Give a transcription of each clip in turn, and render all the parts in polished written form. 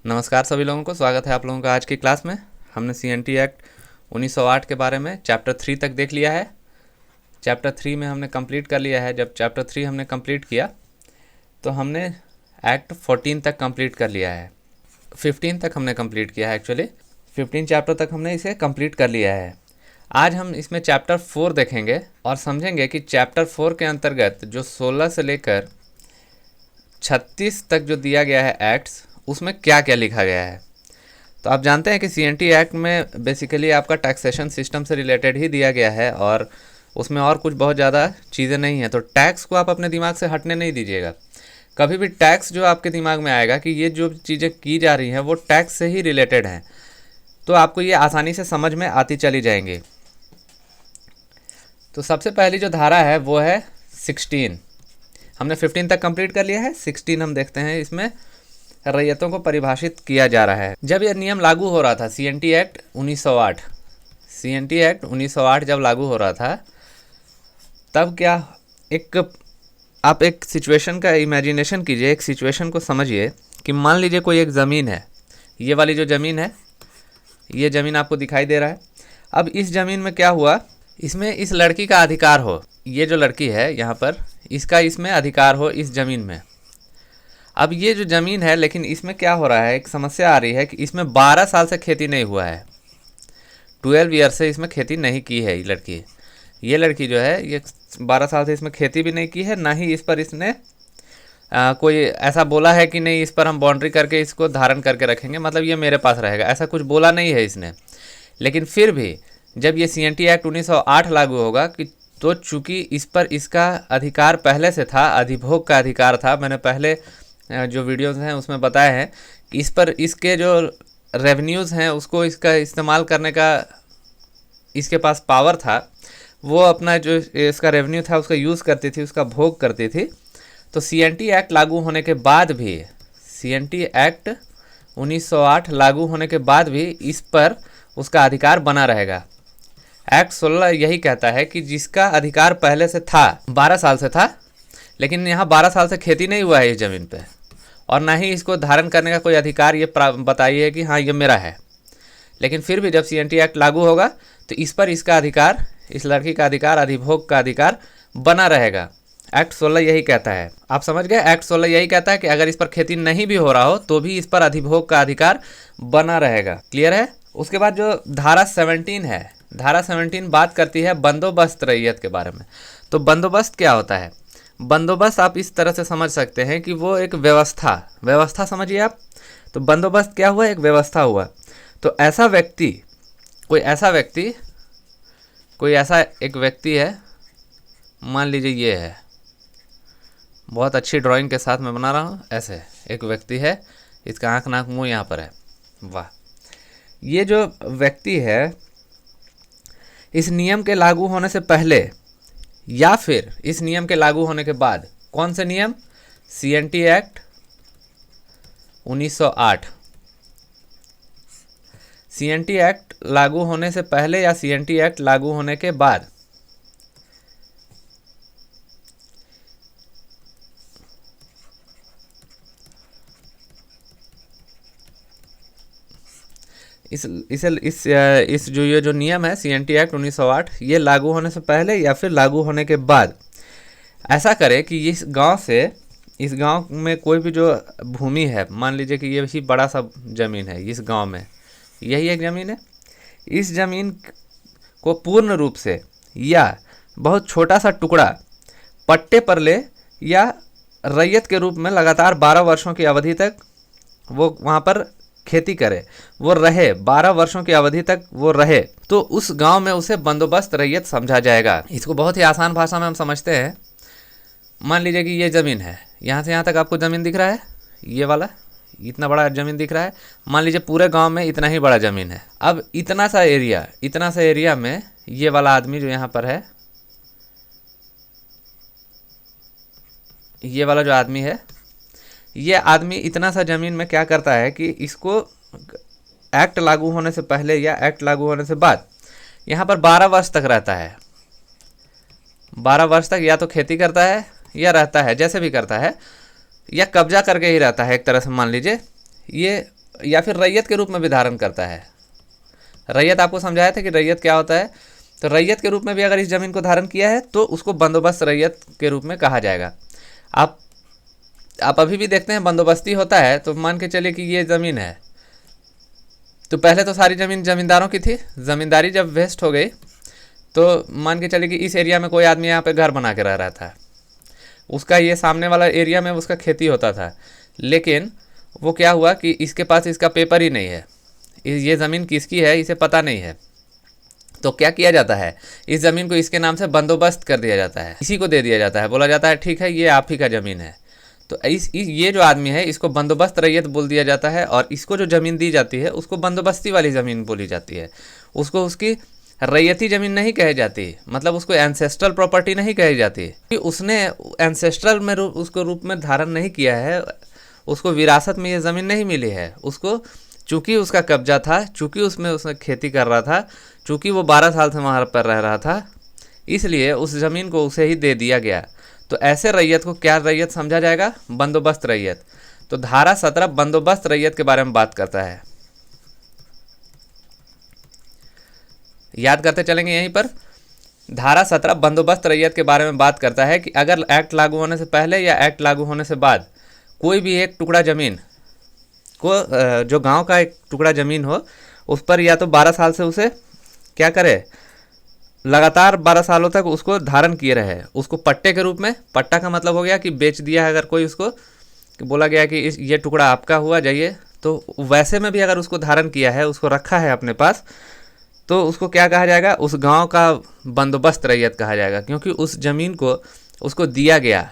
नमस्कार सभी लोगों को, स्वागत है आप लोगों का आज की क्लास में। हमने सीएनटी एक्ट 1908 के बारे में चैप्टर 3 तक देख लिया है। चैप्टर 3 में हमने कंप्लीट कर लिया है। जब चैप्टर 3 हमने कंप्लीट किया तो हमने एक्ट 14 तक कंप्लीट कर लिया है। 15 तक हमने कंप्लीट किया है। एक्चुअली 15 चैप्टर तक हमने इसे कंप्लीट कर लिया है। आज हम इसमें चैप्टर 4 देखेंगे और समझेंगे कि चैप्टर 4 के अंतर्गत जो 16 से लेकर 36 तक जो दिया गया है एक्ट्स, उसमें क्या क्या लिखा गया है। तो आप जानते हैं कि सीएनटी एक्ट में बेसिकली आपका टैक्सेशन सिस्टम से रिलेटेड ही दिया गया है और उसमें और कुछ बहुत ज़्यादा चीज़ें नहीं हैं। तो टैक्स को आप अपने दिमाग से हटने नहीं दीजिएगा। कभी भी टैक्स जो आपके दिमाग में आएगा कि ये जो चीज़ें की जा रही हैं वो टैक्स से ही रिलेटेड हैं, तो आपको ये आसानी से समझ में आती चली जाएंगी। तो सबसे पहली जो धारा है वो है 16। हमने 15 तक कंप्लीट कर लिया है। 16 हम देखते हैं। इसमें रैयतों को परिभाषित किया जा रहा है। जब यह नियम लागू हो रहा था, सीएनटी एक्ट 1908 जब लागू हो रहा था, तब क्या आप एक सिचुएशन का इमेजिनेशन कीजिए, एक सिचुएशन को समझिए कि मान लीजिए कोई एक ज़मीन है। ये वाली जो ज़मीन है, ये ज़मीन आपको दिखाई दे रहा है। अब इस ज़मीन में क्या हुआ, इसमें इस लड़की का अधिकार हो। ये जो लड़की है यहाँ पर, इसका इसमें अधिकार हो इस ज़मीन में। अब ये जो ज़मीन है, लेकिन इसमें क्या हो रहा है, एक समस्या आ रही है कि इसमें 12 साल से खेती नहीं हुआ है। 12 ईयर से इसमें खेती नहीं की है ये लड़की जो है, ये 12 साल से इसमें खेती भी नहीं की है, ना ही इस पर इसने कोई ऐसा बोला है कि नहीं इस पर हम बाउंड्री करके इसको धारण करके रखेंगे, मतलब ये मेरे पास रहेगा, ऐसा कुछ बोला नहीं है इसने। लेकिन फिर भी जब ये सीएनटी एक्ट 1908 लागू होगा कि तो चूँकि इस पर इसका अधिकार पहले से था, अधिभोग का अधिकार था। मैंने पहले जो वीडियोस हैं उसमें बताया है कि इस पर इसके जो रेवेन्यूज़ हैं उसको इसका इस्तेमाल करने का इसके पास पावर था। वो अपना जो इसका रेवेन्यू था उसका यूज़ करती थी, उसका भोग करती थी। तो सीएनटी एक्ट लागू होने के बाद भी, सीएनटी एक्ट 1908 लागू होने के बाद भी इस पर उसका अधिकार बना रहेगा। एक्ट 16 यही कहता है कि जिसका अधिकार पहले से था, 12 साल से था, लेकिन यहाँ 12 साल से खेती नहीं हुआ है इस ज़मीन पे, और ना ही इसको धारण करने का कोई अधिकार ये बताइए कि हाँ ये मेरा है। लेकिन फिर भी जब सीएनटी एक्ट लागू होगा तो इस पर इसका अधिकार, इस लड़की का अधिकार, अधिभोग का अधिकार बना रहेगा। एक्ट 16 यही कहता है। आप समझ गए? एक्ट 16 यही कहता है कि अगर इस पर खेती नहीं भी हो रहा हो तो भी इस पर अधिभोग का अधिकार बना रहेगा। क्लियर है? उसके बाद जो धारा 17 है, धारा 17 बात करती है बंदोबस्त रैयत के बारे में। तो बंदोबस्त क्या होता है? बंदोबस्त आप इस तरह से समझ सकते हैं कि वो एक व्यवस्था समझिए आप। तो बंदोबस्त क्या हुआ? एक व्यवस्था हुआ। तो ऐसा व्यक्ति, कोई ऐसा एक व्यक्ति है, मान लीजिए ये है, बहुत अच्छी ड्राइंग के साथ मैं बना रहा हूँ। ऐसे एक व्यक्ति है, इसका आँख नाक मुँह यहाँ पर है। वाह! ये जो व्यक्ति है, इस नियम के लागू होने से पहले या फिर इस नियम के लागू होने के बाद, कौन से नियम? CNT act 1908। सीएनटी एक्ट लागू होने से पहले या सीएनटी एक्ट लागू होने के बाद इस जो ये जो नियम है सीएनटी एक्ट 1908, ये लागू होने से पहले या फिर लागू होने के बाद ऐसा करे कि इस गांव में कोई भी जो भूमि है, मान लीजिए कि ये ही बड़ा सा ज़मीन है, इस गांव में यही एक ज़मीन है। इस ज़मीन को पूर्ण रूप से या बहुत छोटा सा टुकड़ा पट्टे पर ले या रैयत के रूप में लगातार 12 वर्षों की अवधि तक वो वहाँ पर खेती करे, वो रहे, 12 वर्षों की अवधि तक वो रहे, तो उस गांव में उसे बंदोबस्त रैयत समझा जाएगा। इसको बहुत ही आसान भाषा में हम समझते हैं। मान लीजिए कि ये ज़मीन है, यहाँ से यहाँ तक आपको ज़मीन दिख रहा है, ये वाला इतना बड़ा ज़मीन दिख रहा है। मान लीजिए पूरे गांव में इतना ही बड़ा ज़मीन है। अब इतना सा एरिया में ये वाला आदमी जो यहाँ पर है, ये वाला जो आदमी है, ये आदमी इतना सा ज़मीन में क्या करता है कि इसको एक्ट लागू होने से पहले या एक्ट लागू होने से बाद यहाँ पर 12 वर्ष तक रहता है। 12 वर्ष तक या तो खेती करता है या रहता है, जैसे भी करता है, या कब्जा करके ही रहता है एक तरह से मान लीजिए ये, या फिर रैयत के रूप में भी धारण करता है। रैयत आपको समझाया था कि रैयत क्या होता है, तो रैयत के रूप में भी अगर इस ज़मीन को धारण किया है तो उसको बंदोबस्त रैयत के रूप में कहा जाएगा। आप अभी भी देखते हैं बंदोबस्ती होता है, तो मान के चलिए कि ये ज़मीन है, तो पहले तो सारी ज़मीन ज़मींदारों की थी। ज़मींदारी जब वेस्ट हो गई तो मान के चलिए कि इस एरिया में कोई आदमी यहाँ पे घर बना के रह रहा था, उसका ये सामने वाला एरिया में उसका खेती होता था, लेकिन वो क्या हुआ कि इसके पास इसका पेपर ही नहीं है, ये ज़मीन किसकी है इसे पता नहीं है। तो क्या किया जाता है, इस ज़मीन को इसके नाम से बंदोबस्त कर दिया जाता है, इसी को दे दिया जाता है, बोला जाता है ठीक है ये आप ही का ज़मीन है। तो ये जो आदमी है इसको बंदोबस्त रैयत बोल दिया जाता है, और इसको जो ज़मीन दी जाती है उसको बंदोबस्ती वाली ज़मीन बोली जाती है। उसको उसकी रैयती ज़मीन नहीं कही जाती, मतलब उसको एंसेस्ट्रल प्रॉपर्टी नहीं कही जाती, कि उसने एंसेस्ट्रल में उसको रूप में धारण नहीं किया है, उसको विरासत में ये ज़मीन नहीं मिली है। उसको चूँकि उसका कब्जा था, चूँकि उसमें उसने खेती कर रहा था, चूँकि वो 12 साल से वहाँ पर रह रहा था, इसलिए उस ज़मीन को उसे ही दे दिया गया। तो ऐसे रैयत को क्या रैयत समझा जाएगा, बंदोबस्त रैयत। तो धारा 17 बंदोबस्त रैयत के बारे में बात करता है, याद करते चलेंगे यहीं पर। धारा 17 बंदोबस्त रैयत के बारे में बात करता है कि अगर एक्ट लागू होने से पहले या एक्ट लागू होने से बाद कोई भी एक टुकड़ा ज़मीन को, जो गांव का एक टुकड़ा ज़मीन हो, उस पर या तो 12 साल से उसे क्या करे, लगातार 12 सालों तक उसको धारण किए रहे, उसको पट्टे के रूप में। पट्टा का मतलब हो गया कि बेच दिया है अगर कोई उसको, कि बोला गया कि ये टुकड़ा आपका हुआ जाइए, तो वैसे में भी अगर उसको धारण किया है, उसको रखा है अपने पास, तो उसको क्या कहा जाएगा, उस गांव का बंदोबस्त रैयत कहा जाएगा, क्योंकि उस ज़मीन को उसको दिया गया,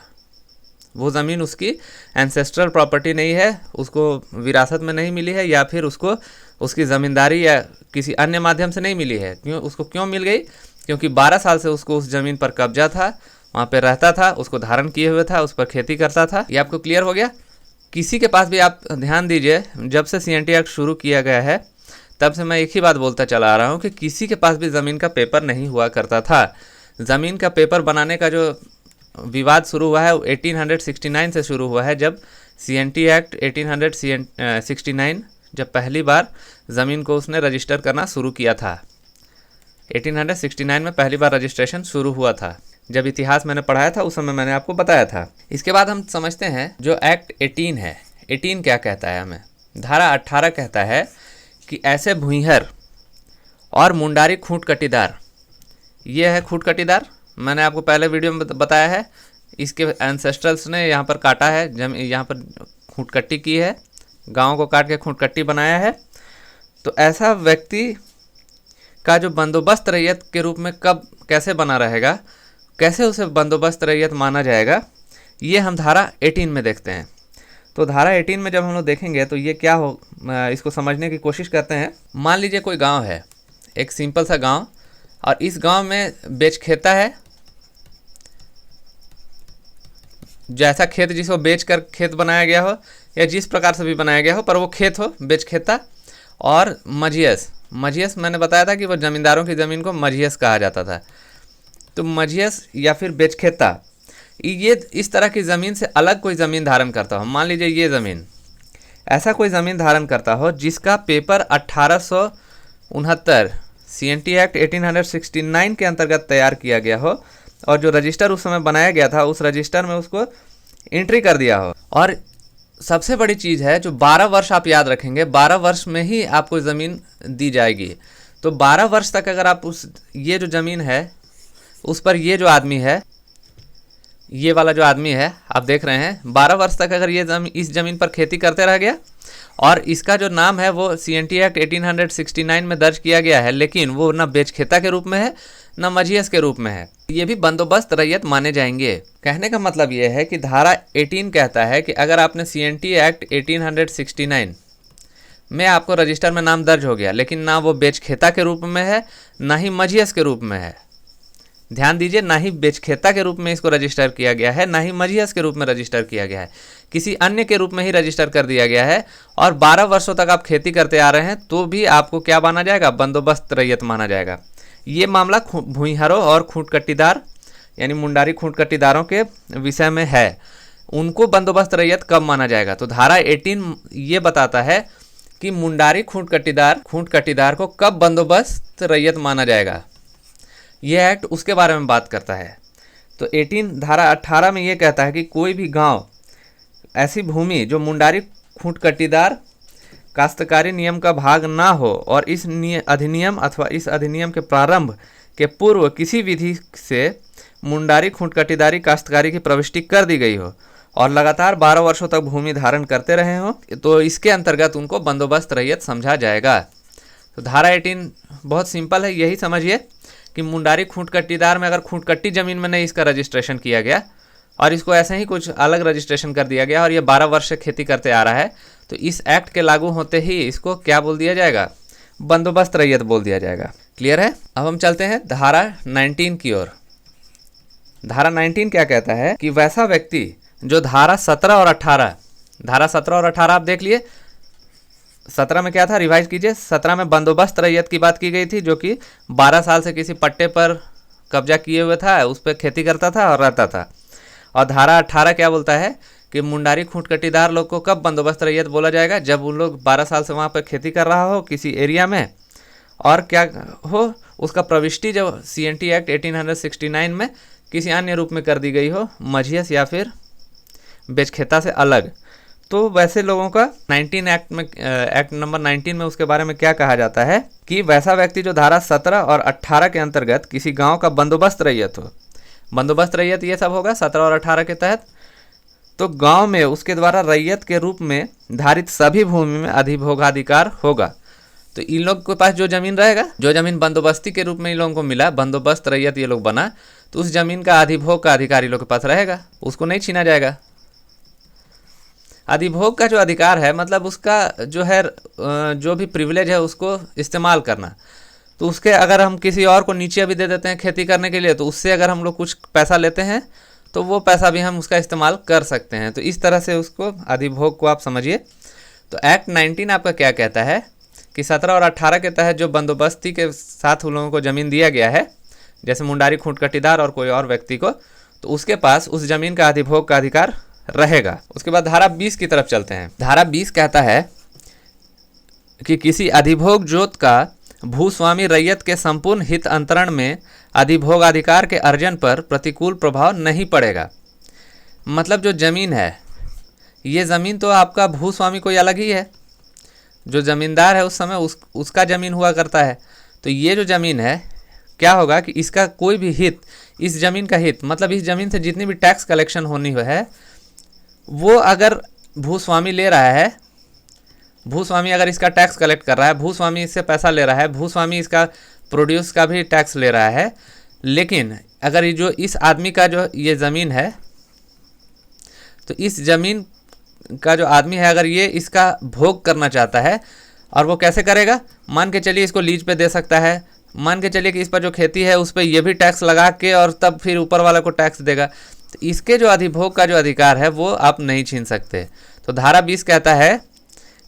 वो ज़मीन उसकी एंसेस्ट्रल प्रॉपर्टी नहीं है, उसको विरासत में नहीं मिली है, या फिर उसको उसकी ज़मींदारी या किसी अन्य माध्यम से नहीं मिली है। उसको क्यों मिल गई, क्योंकि 12 साल से उसको उस ज़मीन पर कब्जा था, वहाँ पे रहता था, उसको धारण किए हुए था, उस पर खेती करता था। ये आपको क्लियर हो गया। किसी के पास भी आप ध्यान दीजिए, जब से CNT एक्ट शुरू किया गया है तब से मैं एक ही बात बोलता चला आ रहा हूँ कि किसी के पास भी ज़मीन का पेपर नहीं हुआ करता था। ज़मीन का पेपर बनाने का जो विवाद शुरू हुआ है वो 1869 से शुरू हुआ है, जब CNT एक्ट 1869 जब पहली बार ज़मीन को उसने रजिस्टर करना शुरू किया था। 1869 में पहली बार रजिस्ट्रेशन शुरू हुआ था। जब इतिहास मैंने पढ़ाया था उस समय मैंने आपको बताया था। इसके बाद हम समझते हैं जो एक्ट 18 है, 18 क्या कहता है हमें। धारा 18 कहता है कि ऐसे भूइहर और मुंडारी खूंट कटीदार, ये है खूंट कटीदार, मैंने आपको पहले वीडियो में बताया है, इसके एंसेस्ट्रल्स ने यहाँ पर काटा है, यहाँ पर खूंट कट्टी की है, गाँव को काट के खूंट कट्टी बनाया है। तो ऐसा व्यक्ति का जो बंदोबस्त रैयत के रूप में कब कैसे बना रहेगा, कैसे उसे बंदोबस्त रैयत माना जाएगा, ये हम धारा 18 में देखते हैं। तो धारा 18 में जब हम लोग देखेंगे तो ये क्या हो, इसको समझने की कोशिश करते हैं। मान लीजिए कोई गांव है, एक सिंपल सा गांव, और इस गांव में बेचखेता है, जैसा खेत जिसको बेचकर खेत बनाया गया हो या जिस प्रकार से भी बनाया गया हो, पर वो खेत हो, बेचखेता। और मझियस मैंने बताया था कि वो ज़मींदारों की ज़मीन को मझियस कहा जाता था। तो मझियस या फिर बेचखेता, ये इस तरह की ज़मीन से अलग कोई ज़मीन धारण करता हो। मान लीजिए ये ज़मीन, ऐसा कोई ज़मीन धारण करता हो जिसका पेपर 1869 CNT एक्ट 1869 के अंतर्गत तैयार किया गया हो, और जो रजिस्टर उस समय बनाया गया था उस रजिस्टर में उसको एंट्री कर दिया हो। और सबसे बड़ी चीज़ है जो 12 वर्ष आप याद रखेंगे, 12 वर्ष में ही आपको ज़मीन दी जाएगी। तो 12 वर्ष तक अगर आप ये जो ज़मीन है उस पर ये जो आदमी है, ये वाला जो आदमी है आप देख रहे हैं, 12 वर्ष तक अगर ये इस ज़मीन पर खेती करते रह गया, और इसका जो नाम है वो CNT एक्ट 1869 में दर्ज किया गया है, लेकिन वो ना बेचखेता के रूप में है न मझियस के रूप में है, ये भी बंदोबस्त रैयत माने जाएंगे। कहने का मतलब ये है कि धारा 18 कहता है कि अगर आपने CNT एक्ट 1869 में आपको रजिस्टर में नाम दर्ज हो गया, लेकिन ना वो बेचखेता के रूप में है ना ही मझियस के रूप में है, ध्यान दीजिए, ना ही बेचखेता के रूप में इसको रजिस्टर किया गया है, ना ही मझियस के रूप में रजिस्टर किया गया है, किसी अन्य के रूप में ही रजिस्टर कर दिया गया है, और 12 वर्षों तक आप खेती करते आ रहे हैं, तो भी आपको क्या माना जाएगा? बंदोबस्त रैयत माना जाएगा। ये मामला भूइंहारों और खूंटकट्टीदार यानी मुंडारी खूंटकट्टीदारों के विषय में है। उनको बंदोबस्त रैयत कब माना जाएगा? तो धारा 18 ये बताता है कि मुंडारी खूंटकट्टीदार को कब बंदोबस्त रैयत माना जाएगा। यह एक्ट उसके बारे में बात करता है। तो 18 धारा 18 में ये कहता है कि कोई भी गांव ऐसी भूमि जो मुंडारी खूंटकट्टीदार काश्तकारी नियम का भाग ना हो और इस अधिनियम अथवा इस अधिनियम के प्रारंभ के पूर्व किसी विधि से मुंडारी खूंटकट्टीदारी काश्तकारी की प्रविष्टि कर दी गई हो और लगातार 12 वर्षों तक भूमि धारण करते रहे हो, तो इसके अंतर्गत उनको बंदोबस्त रैयत समझा जाएगा। तो धारा 18 बहुत सिंपल है, यही समझिए कि मुंडारी खूंटकट्टीदार में अगर खूंटकट्टी ज़मीन में नहीं इसका रजिस्ट्रेशन किया गया और इसको ऐसे ही कुछ अलग रजिस्ट्रेशन कर दिया गया और ये 12 वर्ष से खेती करते आ रहा है, तो इस एक्ट के लागू होते ही इसको क्या बोल दिया जाएगा? बंदोबस्त रैयत बोल दिया जाएगा। क्लियर है? अब हम चलते हैं धारा 19 की ओर। धारा 19 क्या कहता है कि वैसा व्यक्ति जो धारा 17 और 18 आप देख लिए। 17 में क्या था? रिवाइज कीजिए। 17 में बंदोबस्त रैयत की बात की गई थी, जो कि 12 साल से किसी पट्टे पर कब्जा किए हुए था, उस पर खेती करता था और रहता था। और धारा 18 क्या बोलता है कि मुंडारी खूंटकट्टीदार लोग को कब बंदोबस्त रैयत बोला जाएगा? जब उन लोग 12 साल से वहाँ पर खेती कर रहा हो किसी एरिया में, और क्या हो, उसका प्रविष्टि जो CNT एक्ट 1869 में किसी अन्य रूप में कर दी गई हो, मझियस या फिर बेचखेता से अलग। तो वैसे लोगों का 19 एक्ट में, एक्ट नंबर 19 में उसके बारे में क्या कहा जाता है कि वैसा व्यक्ति जो धारा 17 और 18 के अंतर्गत किसी गांव का बंदोबस्त रैयत हो। बंदोबस्त रैयत ये सब होगा 17 और 18 के तहत। तो गांव में उसके द्वारा रैयत के रूप में धारित सभी भूमि में अधिभोगाधिकार होगा। तो इन लोग के पास जो जमीन रहेगा, जो जमीन बंदोबस्ती के रूप में इन लोगों को मिला, बंदोबस्त रैयत ये लोग बना, तो उस जमीन का अधिभोग का अधिकार इन लोग के पास रहेगा, उसको नहीं छीना जाएगा। अधिभोग का जो अधिकार है मतलब उसका जो है, जो भी प्रिविलेज है उसको इस्तेमाल करना। तो उसके अगर हम किसी और को नीचे भी दे देते हैं खेती करने के लिए, तो उससे अगर हम लोग कुछ पैसा लेते हैं तो वो पैसा भी हम उसका इस्तेमाल कर सकते हैं। तो इस तरह से उसको अधिभोग को आप समझिए। तो एक्ट 19 आपका क्या कहता है कि 17 और 18 के तहत जो बंदोबस्ती के साथ उन लोगों को ज़मीन दिया गया है, जैसे मुंडारी खूंटकट्टीदार और कोई और व्यक्ति को, तो उसके पास उस ज़मीन का अधिभोग का अधिकार रहेगा। उसके बाद धारा 20 की तरफ चलते हैं। धारा 20 कहता है कि किसी अधिभोग जोत का भूस्वामी रैयत के संपूर्ण हित अंतरण में अधिभोगाधिकार के अर्जन पर प्रतिकूल प्रभाव नहीं पड़ेगा। मतलब जो ज़मीन है, ये ज़मीन तो आपका भूस्वामी कोई अलग ही है, जो ज़मींदार है उस समय उसका ज़मीन हुआ करता है। तो ये जो ज़मीन है क्या होगा कि इसका कोई भी हित, इस ज़मीन का हित मतलब इस ज़मीन से जितनी भी टैक्स कलेक्शन होनी है वो अगर भूस्वामी ले रहा है, भूस्वामी अगर इसका टैक्स कलेक्ट कर रहा है, भूस्वामी इससे पैसा ले रहा है, भूस्वामी इसका प्रोड्यूस का भी टैक्स ले रहा है, लेकिन अगर ये जो इस आदमी का जो ये ज़मीन है, तो इस ज़मीन का जो आदमी है अगर ये इसका भोग करना चाहता है, और वो कैसे करेगा? मान के चलिए इसको लीज पे दे सकता है, मान के चलिए कि इस पर जो खेती है उस पर ये भी टैक्स लगा के और तब फिर ऊपर वाला को टैक्स देगा। तो इसके जो अधिभोग का जो अधिकार है वो आप नहीं छीन सकते। तो धारा 20 कहता है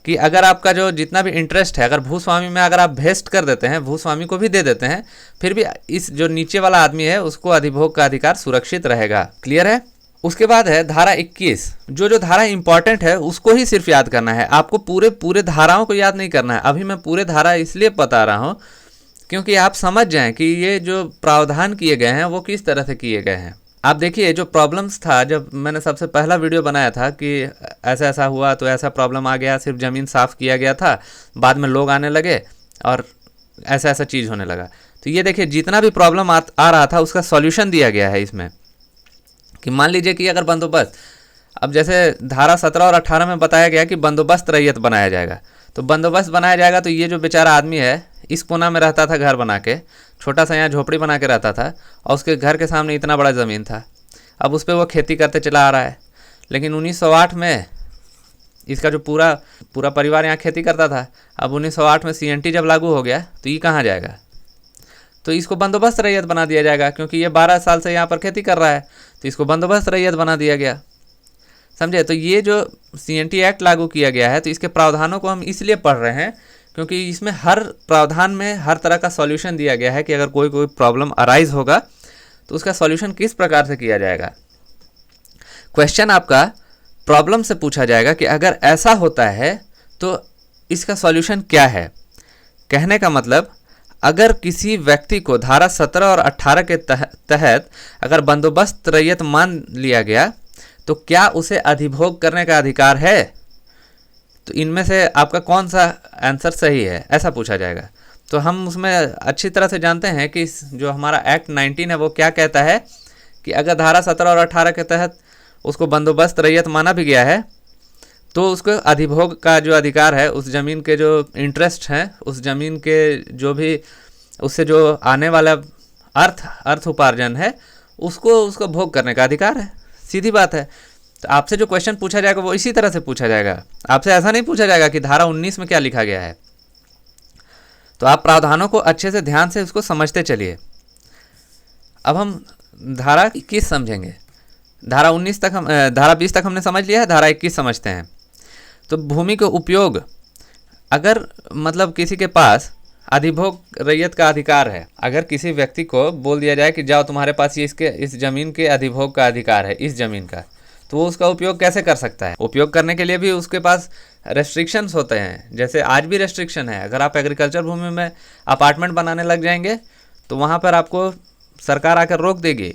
कि अगर आपका जो जितना भी इंटरेस्ट है अगर भूस्वामी में अगर आप वेस्ट कर देते हैं, भूस्वामी को भी दे देते हैं, फिर भी इस जो नीचे वाला आदमी है उसको अधिभोग का अधिकार सुरक्षित रहेगा। क्लियर है? उसके बाद है धारा 21। जो धारा इंपॉर्टेंट है उसको ही सिर्फ याद करना है, आपको पूरे धाराओं को याद नहीं करना है। अभी मैं पूरे धारा इसलिए बता रहा हूँ क्योंकि आप समझ जाएं कि ये जो प्रावधान किए गए हैं वो किस तरह से किए गए हैं। आप देखिए जो प्रॉब्लम्स था, जब मैंने सबसे पहला वीडियो बनाया था कि ऐसा ऐसा हुआ तो ऐसा प्रॉब्लम आ गया, सिर्फ ज़मीन साफ़ किया गया था, बाद में लोग आने लगे और ऐसा ऐसा चीज़ होने लगा। तो ये देखिए जितना भी प्रॉब्लम आ रहा था उसका सॉल्यूशन दिया गया है इसमें। कि मान लीजिए कि अगर बंदोबस्त, अब जैसे धारा 17 और 18 में बताया गया कि बंदोबस्त रैयत बनाया जाएगा, तो बंदोबस्त बनाया जाएगा। तो ये जो बेचारा आदमी है इस कोना में रहता था घर बना के, छोटा सा यहाँ झोपड़ी बना के रहता था, और उसके घर के सामने इतना बड़ा ज़मीन था। अब उस पर वो खेती करते चला आ रहा है। लेकिन 1908 में इसका जो पूरा परिवार यहाँ खेती करता था। अब 1908 में CNT जब लागू हो गया तो ये कहाँ जाएगा? तो इसको बंदोबस्त रैयत बना दिया जाएगा, क्योंकि ये 12 साल से यहाँ पर खेती कर रहा है, तो इसको बंदोबस्त रैयत बना दिया गया। समझे? तो ये जो CNT एक्ट लागू किया गया है, तो इसके प्रावधानों को हम इसलिए पढ़ रहे हैं क्योंकि इसमें हर प्रावधान में हर तरह का सॉल्यूशन दिया गया है कि अगर कोई प्रॉब्लम अराइज होगा तो उसका सॉल्यूशन किस प्रकार से किया जाएगा। क्वेश्चन आपका प्रॉब्लम से पूछा जाएगा कि अगर ऐसा होता है तो इसका सॉल्यूशन क्या है। कहने का मतलब, अगर किसी व्यक्ति को धारा 17 और 18 के तहत अगर बंदोबस्त रैयत मान लिया गया तो क्या उसे अधिभोग करने का अधिकार है? तो इनमें से आपका कौन सा आंसर सही है, ऐसा पूछा जाएगा। तो हम उसमें अच्छी तरह से जानते हैं कि जो हमारा एक्ट 19 है वो क्या कहता है कि अगर धारा 17 और 18 के तहत उसको बंदोबस्त रैयत माना भी गया है तो उसको अधिभोग का जो अधिकार है, उस ज़मीन के जो इंटरेस्ट हैं, उस ज़मीन के जो भी उससे जो आने वाला अर्थ उपार्जन है, उसको भोग करने का अधिकार है। सीधी बात है। तो आपसे जो क्वेश्चन पूछा जाएगा वो इसी तरह से पूछा जाएगा। आपसे ऐसा नहीं पूछा जाएगा कि धारा 19 में क्या लिखा गया है। तो आप प्रावधानों को अच्छे से ध्यान से उसको समझते चलिए। अब हम धारा 21 समझेंगे। धारा 20 तक हमने समझ लिया है, धारा 21 समझते हैं। तो भूमि के उपयोग, अगर मतलब किसी के पास अधिभोग रैयत का अधिकार है, अगर किसी व्यक्ति को बोल दिया जाए कि जाओ तुम्हारे पास ये इस ज़मीन के अधिभोग का अधिकार है, इस ज़मीन का, तो वो उसका उपयोग कैसे कर सकता है? उपयोग करने के लिए भी उसके पास रेस्ट्रिक्शंस होते हैं। जैसे आज भी रेस्ट्रिक्शन है। अगर आप एग्रीकल्चर भूमि में अपार्टमेंट बनाने लग जाएंगे तो वहाँ पर आपको सरकार आकर रोक देगी।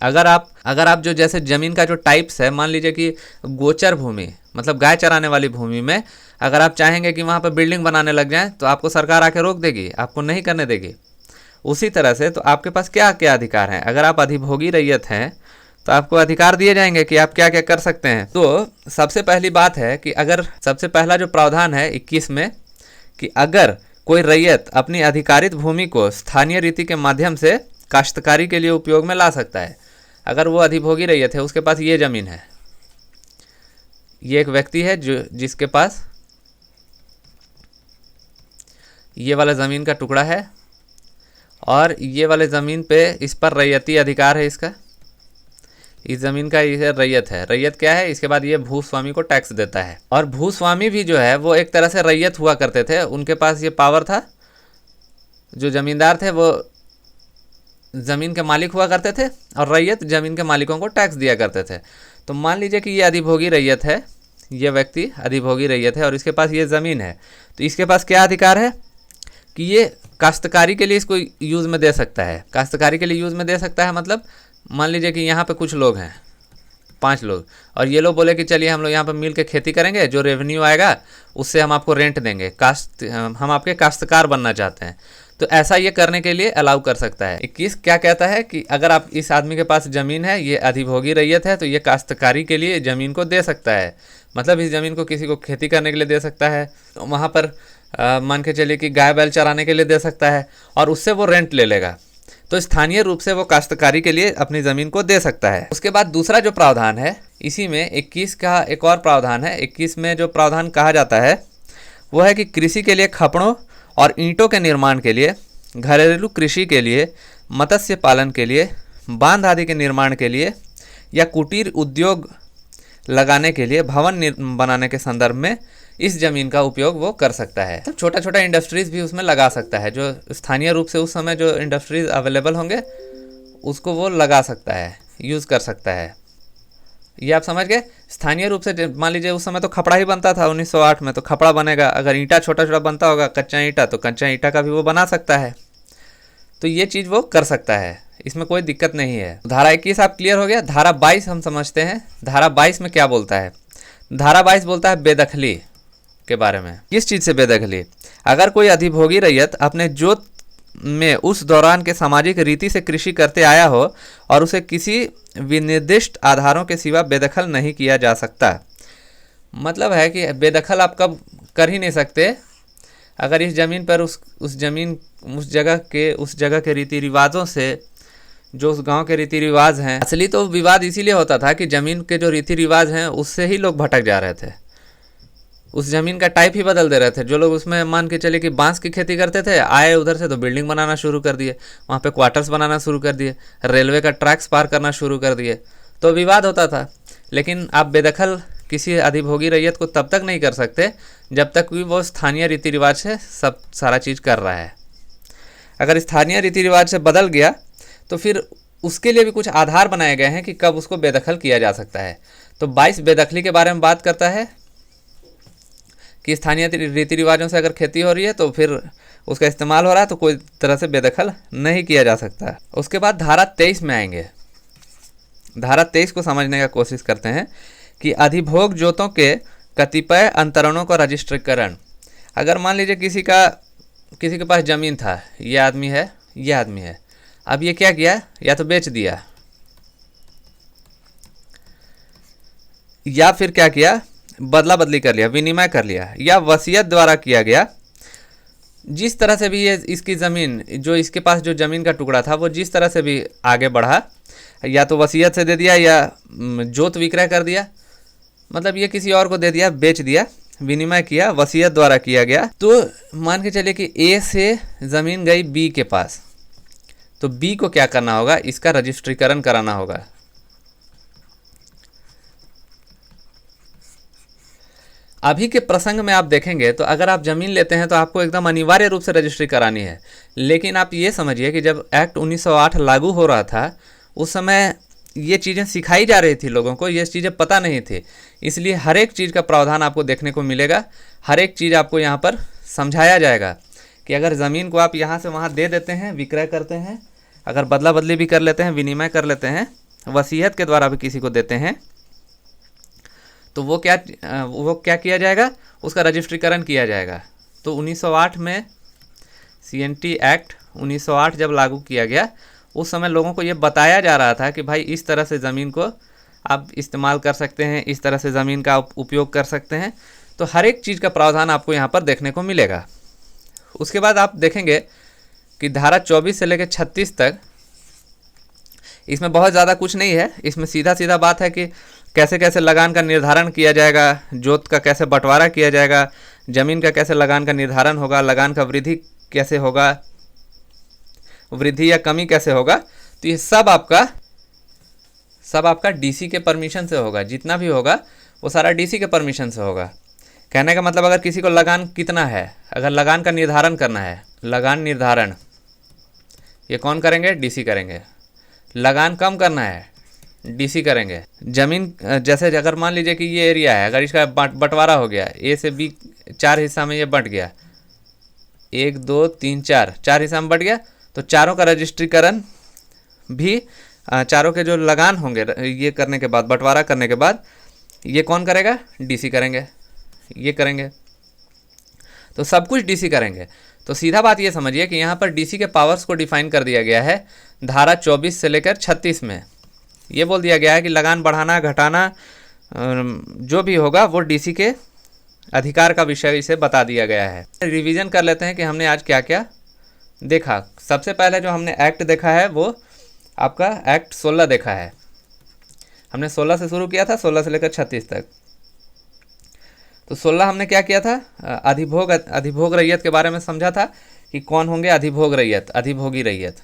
अगर आप जो जैसे ज़मीन का जो टाइप्स है, मान लीजिए कि गोचर भूमि मतलब गाय चराने वाली भूमि में अगर आप चाहेंगे कि वहाँ पर बिल्डिंग बनाने लग जाएं तो आपको सरकार आके रोक देगी, आपको नहीं करने देगी। उसी तरह से तो आपके पास क्या क्या अधिकार हैं? अगर आप अधिभोगी रैयत हैं तो आपको अधिकार दिए जाएंगे कि आप क्या क्या कर सकते हैं। तो सबसे पहली बात है कि अगर सबसे पहला जो प्रावधान है 21 में कि अगर कोई रैयत अपनी अधिकारित भूमि को स्थानीय रीति के माध्यम से काश्तकारी के लिए उपयोग में ला सकता है। अगर वो अधिभोगी रैयत है, उसके पास ये ज़मीन है, ये एक व्यक्ति है जिसके पास ये वाला ज़मीन का टुकड़ा है और ये वाले ज़मीन पे इस पर रैयती अधिकार है। इसका इस ज़मीन का ये रैयत है। रैयत क्या है? इसके बाद ये भूस्वामी को टैक्स देता है। और भूस्वामी भी जो है वो एक तरह से रैयत हुआ करते थे। उनके पास ये पावर था। जो ज़मींदार थे वो ज़मीन के मालिक हुआ करते थे और रैयत ज़मीन के मालिकों को टैक्स दिया करते थे। तो मान लीजिए कि ये अधिभोगी रैयत है, ये व्यक्ति अधिभोगी रैयत है और इसके पास ये ज़मीन है। तो इसके पास क्या अधिकार है कि ये काश्तकारी के लिए इसको यूज़ में दे सकता है। काश्तकारी के लिए यूज़ में दे सकता है मतलब मान लीजिए कि यहाँ पे कुछ लोग हैं, 5 लोग, और ये लोग बोले कि चलिए हम लोग यहाँ पे मिल के खेती करेंगे, जो रेवेन्यू आएगा उससे हम आपको रेंट देंगे, हम आपके काश्तकार बनना चाहते हैं। तो ऐसा ये करने के लिए अलाउ कर सकता है। 21 क्या कहता है कि अगर आप इस आदमी के पास ज़मीन है, ये अधिभोगी रैयत है, तो ये काश्तकारी के लिए ज़मीन को दे सकता है। मतलब इस ज़मीन को किसी को खेती करने के लिए दे सकता है, तो वहाँ पर मान के चलिए कि गाय बैल चराने के लिए दे सकता है और उससे वो रेंट ले लेगा। तो स्थानीय रूप से वो काश्तकारी के लिए अपनी ज़मीन को दे सकता है। उसके बाद दूसरा जो प्रावधान है, इसी में 21 का एक और प्रावधान है। 21 में जो प्रावधान कहा जाता है वो है कि कृषि के लिए खपड़ों और ईंटों के निर्माण के लिए, घरेलू कृषि के लिए, मत्स्य पालन के लिए, बांध आदि के निर्माण के लिए या कुटीर उद्योग लगाने के लिए, भवन बनाने के संदर्भ में इस ज़मीन का उपयोग वो कर सकता है। तो छोटा छोटा इंडस्ट्रीज़ भी उसमें लगा सकता है। जो स्थानीय रूप से उस समय जो इंडस्ट्रीज़ अवेलेबल होंगे उसको वो लगा सकता है, यूज़ कर सकता है। ये आप समझ गए। स्थानीय रूप से मान लीजिए उस समय तो खपड़ा ही बनता था 1908 में, तो खपड़ा बनेगा। अगर ईंटा छोटा छोटा बनता होगा, कच्चा ईंटा, तो कच्चा ईंटा का भी वो बना सकता है। तो ये चीज़ वो कर सकता है, इसमें कोई दिक्कत नहीं है। धारा 21 आप क्लियर हो गया। धारा 22 हम समझते हैं। धारा 22 में क्या बोलता है? धारा 22 बोलता है बेदखली के बारे में। किस चीज़ से बेदखली? अगर कोई अधिभोगी रैयत अपने जोत में उस दौरान के सामाजिक रीति से कृषि करते आया हो और उसे किसी विनिर्दिष्ट आधारों के सिवा बेदखल नहीं किया जा सकता। मतलब है कि बेदखल आप कब कर ही नहीं सकते अगर इस ज़मीन पर उस जगह के रीति रिवाजों से, जो उस गांव के रीति रिवाज हैं। असली तो विवाद इसीलिए होता था कि ज़मीन के जो रीति रिवाज हैं उससे ही लोग भटक जा रहे थे, उस ज़मीन का टाइप ही बदल दे रहे थे। जो लोग उसमें मान के चले कि बांस की खेती करते थे, आए उधर से तो बिल्डिंग बनाना शुरू कर दिए, वहाँ पे क्वार्टर्स बनाना शुरू कर दिए, रेलवे का ट्रैक्स पार करना शुरू कर दिए, तो विवाद होता था। लेकिन आप बेदखल किसी अधिभोगी रैयत को तब तक नहीं कर सकते जब तक कि वो स्थानीय रीति रिवाज से सब सारा चीज़ कर रहा है। अगर स्थानीय रीति रिवाज से बदल गया तो फिर उसके लिए भी कुछ आधार बनाए गए हैं कि कब उसको बेदखल किया जा सकता है। तो 22 बेदखली के बारे में बात करता है कि स्थानीय रीति रिवाजों से अगर खेती हो रही है तो फिर उसका इस्तेमाल हो रहा है तो कोई तरह से बेदखल नहीं किया जा सकता। उसके बाद धारा 23 में आएंगे। धारा 23 को समझने का कोशिश करते हैं कि अधिभोग जोतों के कतिपय अंतरणों का रजिस्ट्रीकरण। अगर मान लीजिए किसी के पास ज़मीन था, ये आदमी है, अब ये क्या किया, या तो बेच दिया या फिर क्या किया, बदला बदली कर लिया, विनिमय कर लिया, या वसीयत द्वारा किया गया। जिस तरह से भी ये इसकी ज़मीन, जो इसके पास जो ज़मीन का टुकड़ा था वो जिस तरह से भी आगे बढ़ा, या तो वसीयत से दे दिया या जोत विक्रय कर दिया, मतलब ये किसी और को दे दिया, बेच दिया, विनिमय किया, वसीयत द्वारा किया गया। तो मान के चलिए कि ए से ज़मीन गई बी के पास, तो बी को क्या करना होगा, इसका रजिस्ट्रीकरण कराना होगा। अभी के प्रसंग में आप देखेंगे तो अगर आप ज़मीन लेते हैं तो आपको एकदम अनिवार्य रूप से रजिस्ट्री करानी है। लेकिन आप ये समझिए कि जब एक्ट 1908 लागू हो रहा था उस समय ये चीज़ें सिखाई जा रही थी लोगों को, ये चीज़ें पता नहीं थी, इसलिए हर एक चीज़ का प्रावधान आपको देखने को मिलेगा। हर एक चीज़ आपको यहाँ पर समझाया जाएगा कि अगर ज़मीन को आप यहाँ से वहाँ दे देते हैं, विक्रय करते हैं, अगर बदला बदली भी कर लेते हैं, विनिमय कर लेते हैं, वसीयत के द्वारा भी किसी को देते हैं, तो वो क्या किया जाएगा, उसका रजिस्ट्रीकरण किया जाएगा। तो 1908 में CNT एक्ट 1908 जब लागू किया गया उस समय लोगों को ये बताया जा रहा था कि भाई इस तरह से ज़मीन को आप इस्तेमाल कर सकते हैं, इस तरह से ज़मीन का उपयोग कर सकते हैं। तो हर एक चीज़ का प्रावधान आपको यहाँ पर देखने को मिलेगा। उसके बाद आप देखेंगे कि धारा 24 से लेकर 36 तक, इसमें बहुत ज़्यादा कुछ नहीं है, इसमें सीधा सीधा बात है कि कैसे कैसे लगान का निर्धारण किया जाएगा, जोत का कैसे बंटवारा किया जाएगा, ज़मीन का कैसे लगान का निर्धारण होगा, लगान का वृद्धि कैसे होगा, वृद्धि या कमी कैसे होगा। तो ये सब आपका डीसी के परमिशन से होगा, जितना भी होगा वो सारा डीसी के परमिशन से होगा। कहने का मतलब अगर किसी को लगान कितना है, अगर लगान का निर्धारण करना है, लगान निर्धारण ये कौन करेंगे, डीसी करेंगे। लगान कम करना है, डीसी करेंगे। ज़मीन जैसे अगर मान लीजिए कि ये एरिया है, अगर इसका बंटवारा हो गया, ए से बी 4 हिस्सा में ये बंट गया, 1 2 3 4 हिस्सा में बंट गया, तो चारों का रजिस्ट्रीकरण भी, चारों के जो लगान होंगे ये करने के बाद, बंटवारा करने के बाद, ये कौन करेगा, डीसी करेंगे, ये करेंगे। तो सब कुछ डीसी करेंगे। तो सीधा बात ये समझिए कि यहाँ पर डीसी के पावर्स को डिफाइन कर दिया गया है धारा 24 से लेकर 36 में। ये बोल दिया गया है कि लगान बढ़ाना घटाना जो भी होगा वो डीसी के अधिकार का विषय इसे बता दिया गया है। रिवीजन कर लेते हैं कि हमने आज क्या क्या देखा। सबसे पहले जो हमने एक्ट देखा है वो आपका एक्ट 16 देखा है। हमने 16 से शुरू किया था, 16 से लेकर 36 तक। तो 16 हमने क्या किया था, अधिभोग रैयत के बारे में समझा था कि कौन होंगे अधिभोग रैयत, अधिभोगी रैयत।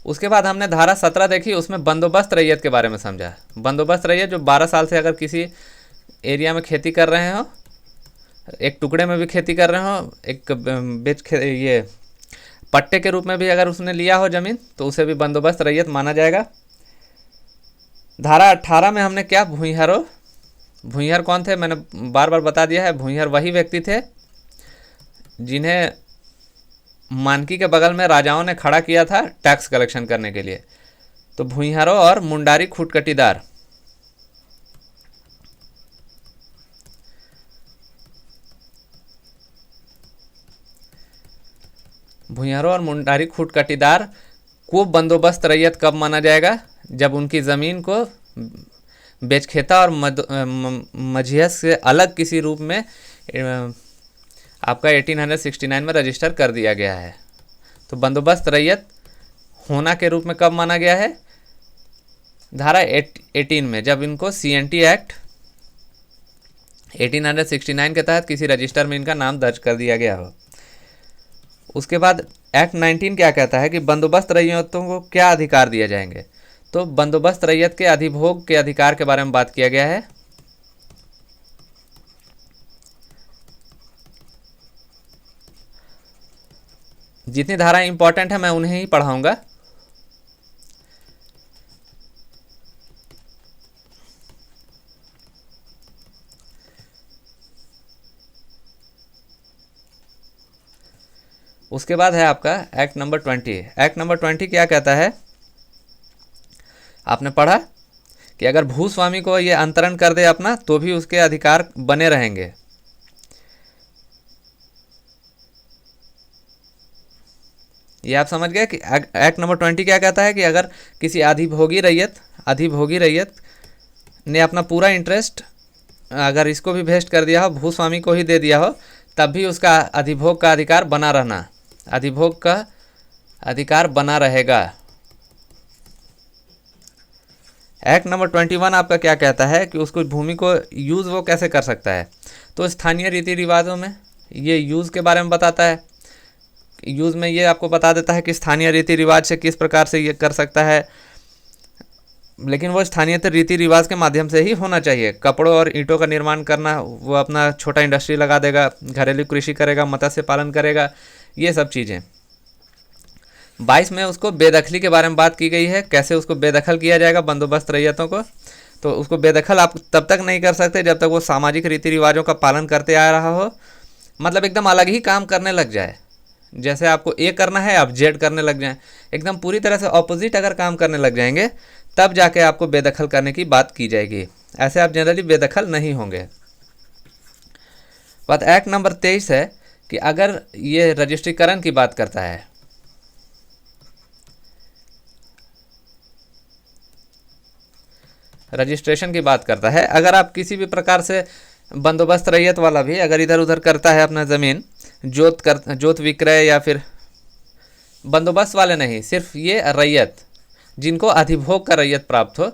उसके बाद हमने धारा 17 देखी, उसमें बंदोबस्त रैयत के बारे में समझा। बंदोबस्त रैयत जो 12 साल से अगर किसी एरिया में खेती कर रहे हो, एक टुकड़े में भी खेती कर रहे हो, एक ये पट्टे के रूप में भी अगर उसने लिया हो ज़मीन, तो उसे भी बंदोबस्त रैयत माना जाएगा। धारा 18 में हमने क्या, भूंइहर कौन थे, मैंने बार बार बता दिया है। भूंइहर वही व्यक्ति थे जिन्हें मानकी के बगल में राजाओं ने खड़ा किया था टैक्स कलेक्शन करने के लिए। तो भूंइहरों और मुंडारी खूटकटीदार, भूंइहरों और मुंडारी खूटकटीदार को बंदोबस्त रैयत कब माना जाएगा, जब उनकी ज़मीन को बेचखेता और मझियस से अलग किसी रूप में आपका 1869 में रजिस्टर कर दिया गया है। तो बंदोबस्त रैयत होना के रूप में कब माना गया है? धारा 18 में, जब इनको CNT एक्ट 1869 के तहत किसी रजिस्टर में इनका नाम दर्ज कर दिया गया हो। उसके बाद एक्ट 19 क्या कहता है कि बंदोबस्त रैयतों को क्या अधिकार दिए जाएंगे? तो बंदोबस्त रैयत के अधिभोग के अधिकार के बारे में बात किया गया है। जितनी धाराएं इंपॉर्टेंट है मैं उन्हें ही पढ़ाऊंगा। उसके बाद है आपका एक्ट नंबर 20। एक्ट नंबर 20 क्या कहता है? आपने पढ़ा कि अगर भूस्वामी को ये अंतरण कर दे अपना तो भी उसके अधिकार बने रहेंगे। ये आप समझ गए कि एक्ट नंबर 20 क्या कहता है कि अगर किसी अधिभोगी रैयत ने अपना पूरा इंटरेस्ट अगर इसको भी वेस्ट कर दिया हो, भूस्वामी को ही दे दिया हो, तब भी उसका अधिभोग का अधिकार बना रहना, अधिभोग का अधिकार बना रहेगा। एक्ट नंबर 21 आपका क्या कहता है कि उसको भूमि को यूज़ वो कैसे कर सकता है? तो स्थानीय रीति रिवाजों में ये यूज़ के बारे में बताता है। यूज़ में ये आपको बता देता है कि स्थानीय रीति रिवाज से किस प्रकार से ये कर सकता है, लेकिन वो स्थानीय रीति रिवाज के माध्यम से ही होना चाहिए। कपड़ों और ईंटों का निर्माण करना, वो अपना छोटा इंडस्ट्री लगा देगा, घरेलू कृषि करेगा, मत्स्य पालन करेगा, ये सब चीज़ें। 22 में उसको बेदखली के बारे में बात की गई है, कैसे उसको बेदखल किया जाएगा बंदोबस्त रैयतों को। तो उसको बेदखल आप तब तक नहीं कर सकते जब तक वो सामाजिक रीति रिवाजों का पालन करते आ रहा हो, मतलब एकदम अलग ही काम करने लग जाए। जैसे आपको ए करना है आप जेड करने लग जाएं, एकदम पूरी तरह से ऑपोजिट अगर काम करने लग जाएंगे तब जाके आपको बेदखल करने की बात की जाएगी। ऐसे आप जनरली बेदखल नहीं होंगे। बात एक्ट नंबर 23 है कि अगर ये रजिस्ट्रीकरण की बात करता है, रजिस्ट्रेशन की बात करता है, अगर आप किसी भी प्रकार से बंदोबस्त रैयत वाला भी अगर इधर उधर करता है अपना ज़मीन जोत विक्रय, या फिर बंदोबस्त वाले नहीं, सिर्फ ये रैयत जिनको अधिभोग का रैयत प्राप्त हो,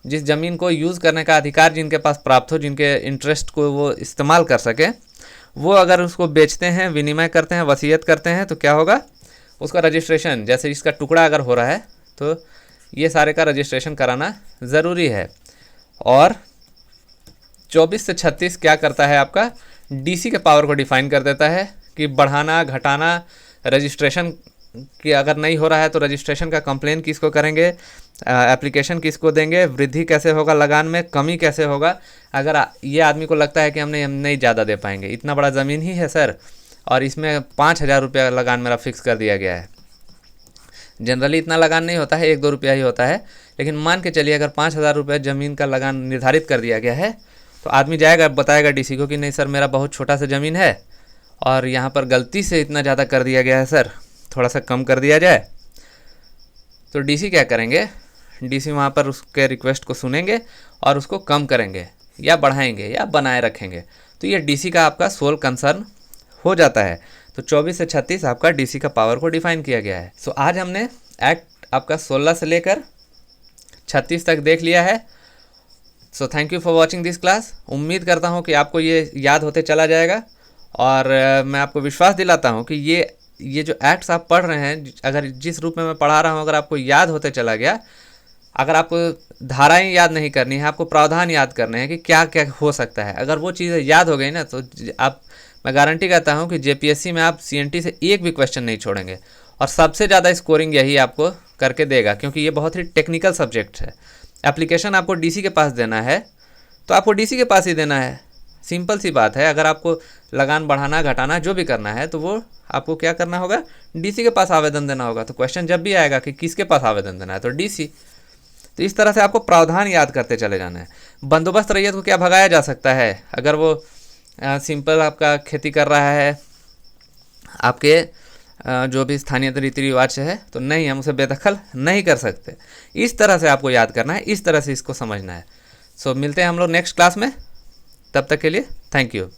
जिस ज़मीन को यूज़ करने का अधिकार जिनके पास प्राप्त हो, जिनके इंटरेस्ट को वो इस्तेमाल कर सके, वो अगर उसको बेचते हैं, विनिमय करते हैं, वसीयत करते हैं, तो क्या होगा? उसका रजिस्ट्रेशन, जैसे इसका टुकड़ा अगर हो रहा है तो ये सारे का रजिस्ट्रेशन कराना ज़रूरी है। और 24 से 36 क्या करता है? आपका डीसी के पावर को डिफाइन कर देता है कि बढ़ाना घटाना, रजिस्ट्रेशन कि अगर नहीं हो रहा है तो रजिस्ट्रेशन का कंप्लेन किसको करेंगे, एप्लीकेशन किसको देंगे, वृद्धि कैसे होगा लगान में, कमी कैसे होगा। अगर ये आदमी को लगता है कि हम नहीं ज़्यादा दे पाएंगे, इतना बड़ा ज़मीन ही है सर और इसमें 5,000 रुपया लगान मेरा फिक्स कर दिया गया है। जनरली इतना लगान नहीं होता है, 1-2 रुपया ही होता है, लेकिन मान के चलिए अगर 5,000 रुपये ज़मीन का लगान निर्धारित कर दिया गया है तो आदमी जाएगा बताएगा डीसी को कि नहीं सर मेरा बहुत छोटा सा ज़मीन है और यहाँ पर गलती से इतना ज़्यादा कर दिया गया है सर, थोड़ा सा कम कर दिया जाए। तो डीसी क्या करेंगे? डीसी वहाँ पर उसके रिक्वेस्ट को सुनेंगे और उसको कम करेंगे या बढ़ाएंगे या बनाए रखेंगे। तो ये डीसी का आपका सोल कंसर्न हो जाता है। तो 24 से 36 आपका डीसी का पावर को डिफाइन किया गया है। सो आज हमने एक्ट आपका 16 से लेकर 36 तक देख लिया है। So thank you for watching this class. उम्मीद करता हूँ कि आपको ये याद होते चला जाएगा और मैं आपको विश्वास दिलाता हूँ कि ये जो एक्ट्स आप पढ़ रहे हैं, अगर जिस रूप में मैं पढ़ा रहा हूँ अगर आपको याद होते चला गया, अगर आपको धाराएं याद नहीं करनी है, आपको प्रावधान याद करने हैं कि क्या क्या हो सकता है, अगर वो चीज़ें याद हो गई ना तो आप, मैं गारंटी करता हूँ कि जेपीएससी में आप सीएनटी से एक भी क्वेश्चन नहीं छोड़ेंगे और सबसे ज़्यादा स्कोरिंग यही आपको करके देगा, क्योंकि ये बहुत ही टेक्निकल सब्जेक्ट है। एप्लीकेशन आपको डीसी के पास देना है तो आपको डीसी के पास ही देना है, सिंपल सी बात है। अगर आपको लगान बढ़ाना घटाना जो भी करना है तो वो आपको क्या करना होगा, डीसी के पास आवेदन देना होगा। तो क्वेश्चन जब भी आएगा कि किसके पास आवेदन देना है तो डीसी। तो इस तरह से आपको प्रावधान याद करते चले जाना है। बंदोबस्त रैयत को क्या भगाया जा सकता है? अगर वो सिंपल आपका खेती कर रहा है आपके जो भी स्थानीय रीति रिवाज से है तो नहीं, हम उसे बेदखल नहीं कर सकते। इस तरह से आपको याद करना है, इस तरह से इसको समझना है। सो मिलते हैं हम लोग नेक्स्ट क्लास में, तब तक के लिए थैंक यू।